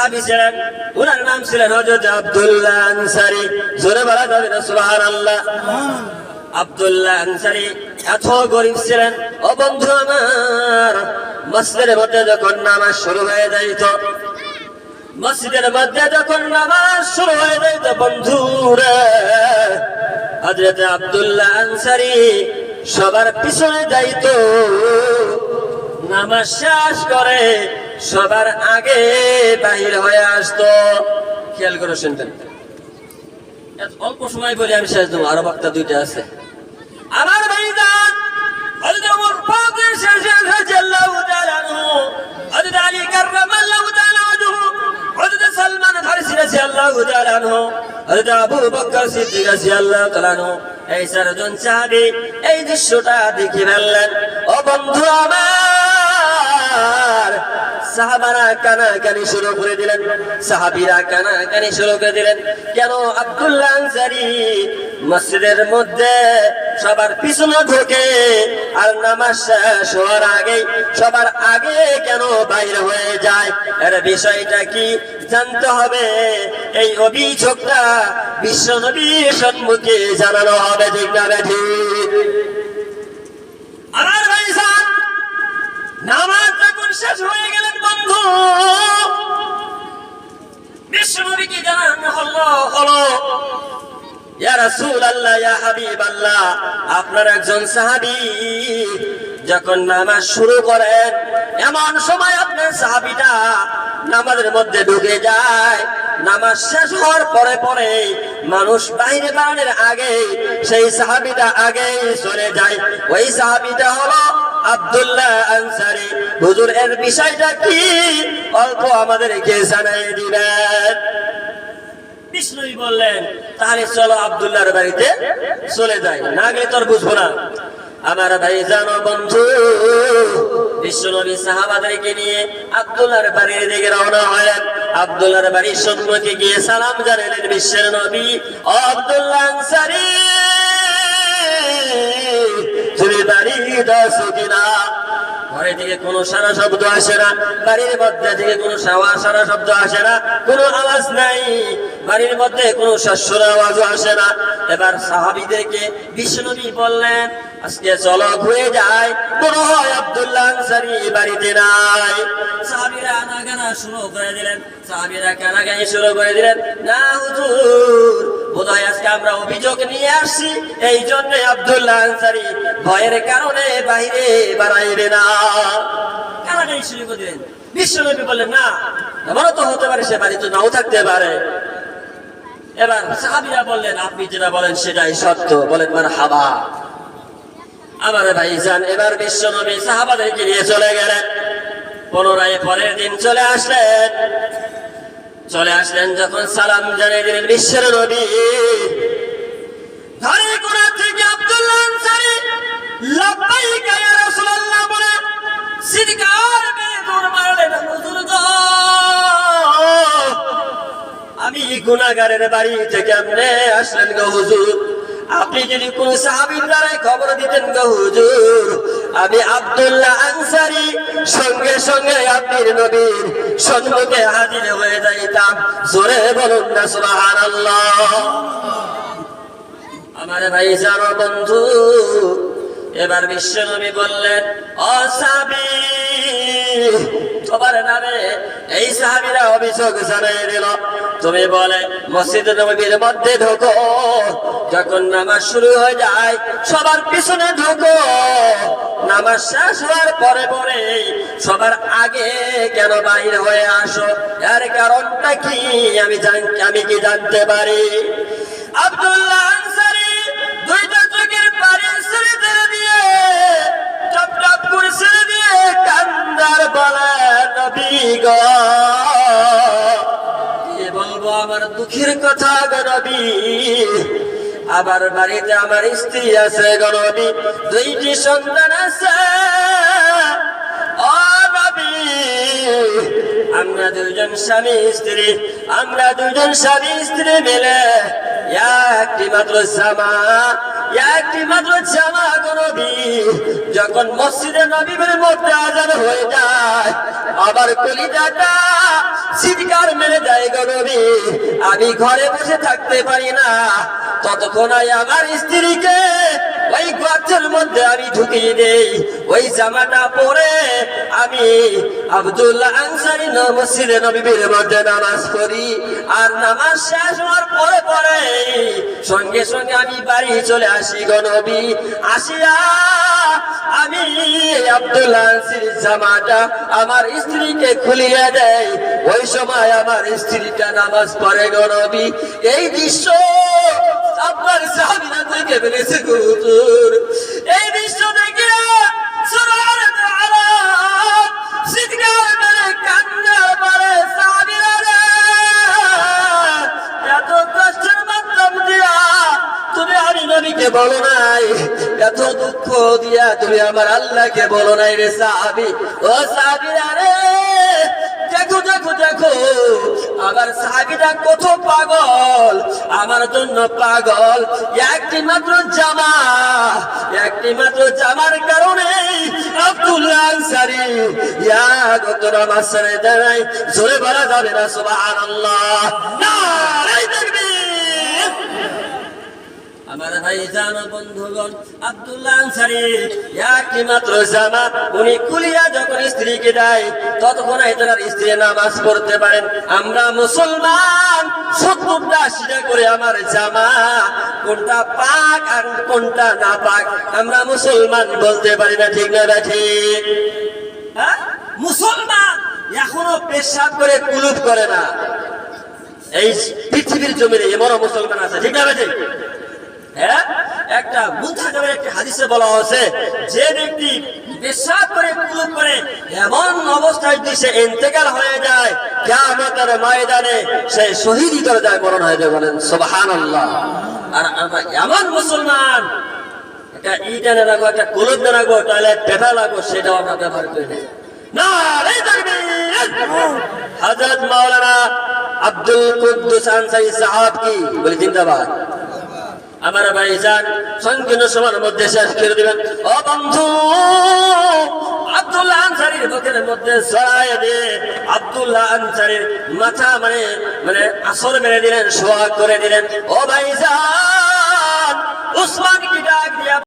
সাহাবী ছিলেন, ওনার নাম ছিলেন হযরত আব্দুল্লাহ আনসারী। জোরে বলা যাবে না সুবহানাল্লাহ? আব্দুল্লাহ আনসারী এত গরিব ছিলেন, ও বন্ধু আমার, মসজিদের মধ্যে যখন নামাজ শুরু হয়ে যাইত, মসজিদের মধ্যে যখন নামাজ শুরু হয়ে যাইত বন্ধুরা, হযরত আব্দুল্লাহ আনসারী সবার পিছনে যাইত, নামাজ শেষ করে সবার আগে বাহির হয়ে আসতো। খেয়াল করে শুনতেন। অল্প সময় বলে আমি শেষ দেবো, আরো বক্তা দুইটা আছে। আমার ভাইজান হযরত ওমর ফারুক রাদিয়াল্লাহু তাআলা আনহু, হযরত আলী কাররামাল্লাহু তাআলা ওয়াজহু, হযরত সালমান ফারসি রাদিয়াল্লাহু তাআলা আনহু, হযরত আবু বকর সিদ্দিক রাদিয়াল্লাহু তাআলা আনহু, এই চারজন সাহাবী এই দৃশ্যটা দেখে ফেললেন। ও বন্ধু আমার, সাহাবারা কানাকানি শুরু করে দিলেন, সাহাবীরা কানাকানি শুরু করে দিলেন। কেন আব্দুল্লাহ আনসারী মসজিদের মধ্যে সবার পিছনে ঢোকে আর নামাজ শেষ হওয়ার আগে সবার আগে কেন বাইরে হয়ে যায়? এর বিষয়টা কি জানতে হবে। এই অভিযোগটা বিশ্ব নবীর সম্মুখে জানানো হবে, ঠিক না ঠিক? আমার ভাইজান, নামাজ যখন শেষ হয়ে গেলেন বন্ধু, বিশ্ব নবীকে জানানো হলো, ইয়া রাসূলুল্লাহ, ইয়া হাবিবাল্লাহ, আপনার একজন সাহাবী যখন নামাজ শুরু করেন, এমন সময় আপনার সাহাবীটা নামাজের মধ্যে ঢুকে যায়, নামাজ শেষ হওয়ার পরে পরে মানুষ বাইরে বাড়ানোর আগে সেই সাহাবীটা আগেই চলে যায়। ওই সাহাবীটা হলো আব্দুল্লাহ আনসারী। হুজুর, এর বিষয়টা কি অল্প আমাদেরকে জানাই দিবেন? বিষ্ণুই বললেন, তাহলে চলো আব্দুল্লাহর বাড়িতে চলে যাই, না গেলে তোর বুঝবো না। আমার ভাই জানো বন্ধু, বিশ্বনবী সাহাবাদেরকে নিয়ে আব্দুল্লাহর বাড়ির দিকে রওনা হলেন। আব্দুল্লাহর বাড়ির সম্মুখে গিয়ে সালাম জানালেন বিশ্বের নবী, ও আব্দুল্লাহ আনসারী, তুমি বাড়িতে আছো কিনা? ঘরে থেকে কোনো সারা শব্দ আসে না, বাড়ির মধ্যে থেকে কোনো সারা শব্দ আসে না, কোনো আওয়াজ নাই, বাড়ির মধ্যে কোনো শস্যর আওয়াজও আসে না। এবার সাহাবীদেরকে বিশ্বনবী বললেন, আজকে চলো ঘুরে যাই, মনে হয় আব্দুল্লাহ আনসারী বাড়িতে নাই। সাহাবীরা আনাগানা শুরু করে দিলেন, সাহাবীরা কানাকানি শুরু করে দিলেন, না হুজুর, বোধহয় আজকে আমরা অভিযোগ নিয়ে আসছি, এই জন্য আব্দুল্লাহ আনসারী ভয়ের কারণে বাইরে বাড়াইবে না। কানাকানি শুরু করে দিলেন। বিশ্বনবী বললেন, না, এমনও তো হতে পারে সে বাড়িতে নাও থাকতে পারে। এবার সাহাবীরা বললেন, আপনি যেটা বলেন সেটাই সত্য, বলেন মারহাবা। আমার ভাইজান, এবার বিশ্বনবী সাহাবাদেরকে নিয়ে চলে গেলেন। পুনরায় পরের দিন চলে আসলেন যখন সালাম জানিয়ে দিলেন বিশ্বের নবী, ঘরে কোণা থেকে আব্দুল্লাহ আনসারী লাব্বাইক ইয়া রাসূলুল্লাহ বলে সিদকার মেরে দৌড় মারলেন, হুজুর গো, আমি গুনাহগারের বাড়ি থেকে কেমনে আসলেন গো হুজুর? আপনি যদি কোন সাহাবীর দ্বারাই খবর দিতেন গো হুজুর, আমি আব্দুল্লাহ আনসারী সঙ্গে সঙ্গে আপনার নবীর সম্মুখে হাজির হয়ে যাইতাম। জোরে বলুন না সুবহানাল্লাহ। আমার ভাই জানো বন্ধু, এবার বিশ্ব নবী বললেন, ও সাহাবী, তোমার নামে এই সাহাবীরা অভিযোগ জানিয়ে দিল, তুমি বলে মসজিদ নববীর মধ্যে ঢোকো, যখন নামাজ শুরু হয়ে যায় সবার পিছনে ঢোকো, নামাজ শেষ হওয়ার পরে পরে সবার আগে কেন বাইর হয়ে আসো? এর কারণটা কি আমি কি জানতে পারি? আব্দুল্লাহ আনসারী দুইটা চোখের পানি ছেড়ে দিয়ে টপ টপ করে ছেড়ে দিয়ে কান্দার বলে, নবী গো, কি বলবো আমার দুঃখের কথা গো নবী, আমার বাড়িতে আমার স্ত্রী আছে গো নবী, দুইটি সন্তান আছে, ও নবী, আমরা দুজন স্বামী স্ত্রী মিলে একটি মাত্র জামা, একটি মাত্র জামা গো নবী। যখন মসজিদে নববীর মধ্যে আযান হয়ে যায় আবার কলিজাটা চিৎকার মেরে দেয় গো নবী। আমি ঘরে বসে থাকতে পারি না, ততক্ষণ আমার স্ত্রীকে ওই গর্তের মধ্যে আমি ঢুকিয়ে দেই। ওই জামাটা পরে আমি আব্দুল্লাহ আনসারী মসজিদে নববীর মধ্যে নামাজ পড়ি। আর নামাজ শেষ হওয়ার পরে পরে সঙ্গে সঙ্গে আমি বাড়ি চলে আসি গো নবী। আসিয়া আমি আব্দুল্লাহ আনসারীর জামাটা আমার স্ত্রীকে খুলিয়ে দেয়। ওই সময় আমার স্ত্রীটা নামাজ পড়ে গো নবী। এই দৃশ্য আপনার সাহাবীরা দেখে ফেলেছে গো হুজুর। এই দৃশ্য দেখে সুবহানাল্লাহ চিৎকার মেরে কান্না করে সাহাবীরা রে, এত কষ্টের মাধ্যম দিয়া তুমি আমি নবীকে বলো নাই, এত দুঃখ দিয়া তুমি আমার আল্লাহকে বলো নাই রে সাহাবী। ও সাহাবীরা রে, দেখো দেখো দেখো আমার সাহাবীরা কত পাগল, আমার জন্য পাগল। একটি মাত্র জামার কারণে আব্দুল্লাহ আনসারী কত নামাজ ছেড়ে দেয়। জোরে বলা যাবে না সুবহানাল্লাহ, নারায়ে তাকবীর। আমার ভাইজান বন্ধুগণ, আব্দুল্লাহ আনসারী একটি মাত্র জামা উনি খুলিয়া যখন স্ত্রীকে দেয় ততক্ষণ তার স্ত্রী নামাজ পড়তে পারেন। আমরা মুসলমান 70টা 80টা করে আমার জামা, কোনটা পাক আর কোনটা না পাক আমরা মুসলমান বলতে পারি না, ঠিক না ঠিক? হ্যাঁ, মুসলমান এখনো পেশাব করে কুলুপ করে না। এই পৃথিবীর জমিনে এমন মুসলমান আছে, ঠিক না ঠিক? হ্যাঁ, একটা মুনতাজামের একটা হাদিসে বলা হয়েছে যে ব্যক্তি পেশাব করে কুলুপ করে এমন অবস্থায় যদি সে ইন্তেকাল হয়ে যায় কিয়ামতের ময়দানে সে শহীদি দরজায় মরণ হয়ে যায়। বলেন সুবহানাল্লাহ। আর আমরা এমন মুসলমান একটা ইট এনে রাখবো, একটা কুলুপ এনে রাখবো, টয়লেট পেপার রাখবো, সেটাও আমরা ব্যবহার করি না। নারে তাকবীর। হযরত মাওলানা আব্দুল কুদ্দুস আনসারী সাহেব কি বলে জিন্দাবাদ। আমার ভাইজান সংকীর্ণ সময়ের মধ্যে শেষ করে দিবেন। ও বন্ধু, আব্দুল্লাহ আনসারীর বুকের মধ্যে ছড়ায় দিয়ে আব্দুল্লাহ আনসারীর মাথা মানে আসর মেরে দিলেন, সোহাগ করে দিলেন। ও ভাইজান, উসমান কি ডাক দিয়া